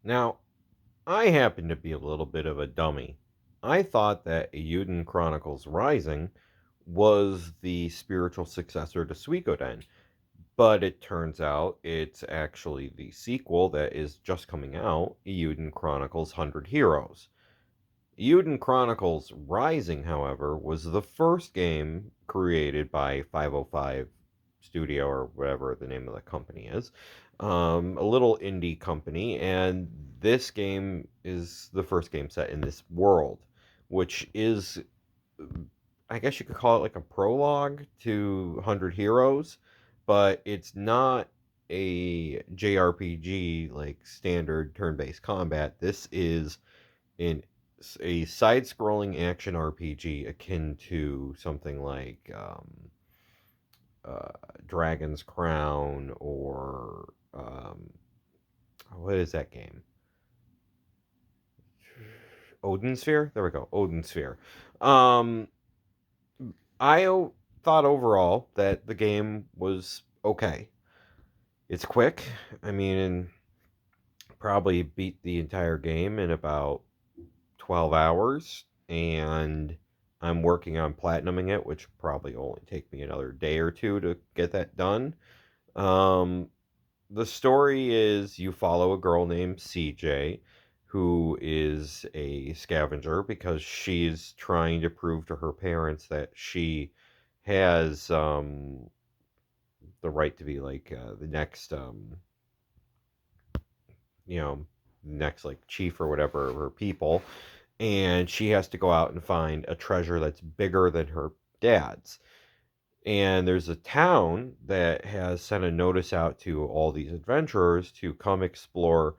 Now, I happen to be a little bit of a dummy. I thought that Eiyuden Chronicles Rising was the spiritual successor to Suikoden, but it turns out it's actually the sequel that is just coming out, Eiyuden Chronicles 100 Heroes. Eiyuden Chronicles Rising, however, was the first game created by 505 Studio, or whatever the name of the company is, a little indie company, and this game is the first game set in this world, which is, I guess you could call it like a prologue to 100 Heroes, but it's not a JRPG like standard turn-based combat. This is in a side-scrolling action RPG akin to something like uh, Dragon's Crown or what is that game? Odin Sphere. There we go. Odin Sphere. Um, I thought overall that the game was okay. It's quick. I mean, probably beat the entire game in about 12 hours, and I'm working on platinuming it, which probably only take me another day or two to get that done. Um, the story is you follow a girl named CJ who is a scavenger because she's trying to prove to her parents that she has the right to be like the next you know next like chief or whatever of her people, and she has to go out and find a treasure that's bigger than her dad's. And there's a town that has sent a notice out to all these adventurers to come explore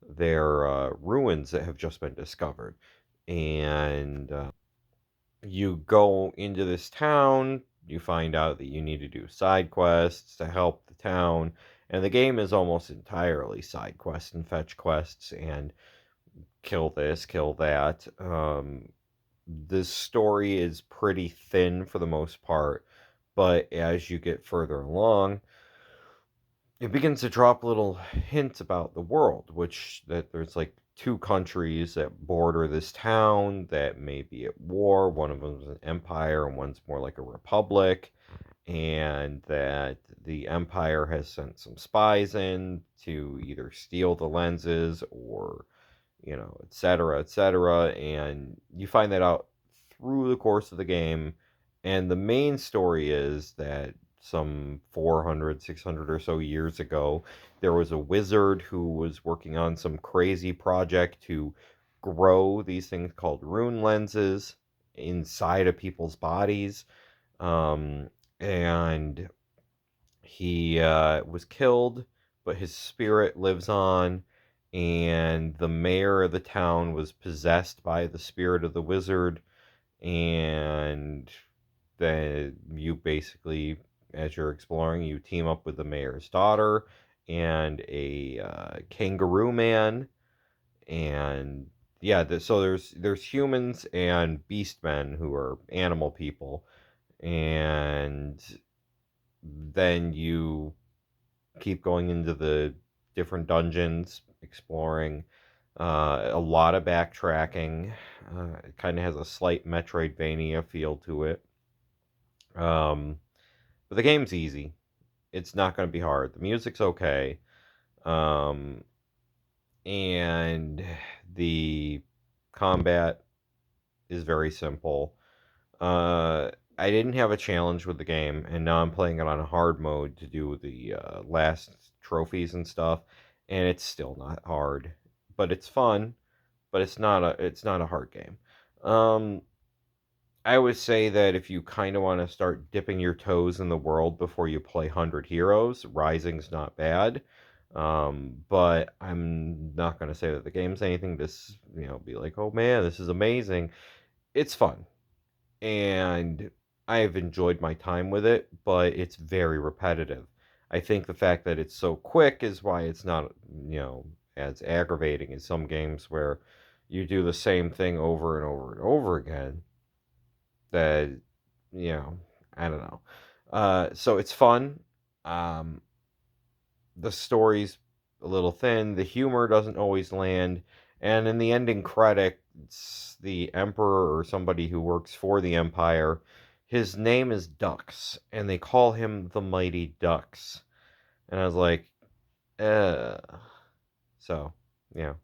their ruins that have just been discovered. And you go into this town, you find out that you need to do side quests to help the town. And the game is almost entirely side quests and fetch quests and kill this, kill that. This story is pretty thin for the most part, but as you get further along, it begins to drop little hints about the world, which that there's like two countries that border this town that may be at war. One of them is an empire, and one's more like a republic, and that the empire has sent some spies in to either steal the lenses or et cetera, et cetera. And you find that out through the course of the game. And the main story is that some 400, 600 or so years ago, there was a wizard who was working on some crazy project to grow these things called rune lenses inside of people's bodies. And he was killed, but his spirit lives on, and the mayor of the town was possessed by the spirit of the wizard, and then you basically, as you're exploring, you team up with the mayor's daughter and a kangaroo man, and yeah, so there's humans and beast men who are animal people, and then you keep going into the different dungeons, exploring. A lot of backtracking. It kind of has a slight Metroidvania feel to it. Um, but the game's easy. It's not going to be hard. The music's okay. Um, and the combat is very simple. I didn't have a challenge with the game, and now I'm playing it on a hard mode to do the last trophies and stuff, and it's still not hard, but it's fun. But it's not a hard game. Um, I would say that if you kind of want to start dipping your toes in the world before you play 100 Heroes, Rising's not bad. But I'm not going to say that the game's anything to be like, oh man, this is amazing. It's fun, and I have enjoyed my time with it, but it's very repetitive. I think the fact that it's so quick is why it's not, as aggravating as some games where you do the same thing over and over and over again. That, you know, I don't know. So it's fun. Um, the story's a little thin. The humor doesn't always land. And in the ending credits, the Emperor or somebody who works for the Empire, his name is Dux, and they call him the Mighty Ducks. And I was like, uh. So, yeah.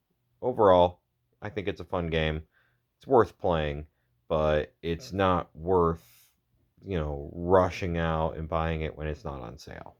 Overall, I think it's a fun game. It's worth playing, but it's not worth, rushing out and buying it when it's not on sale.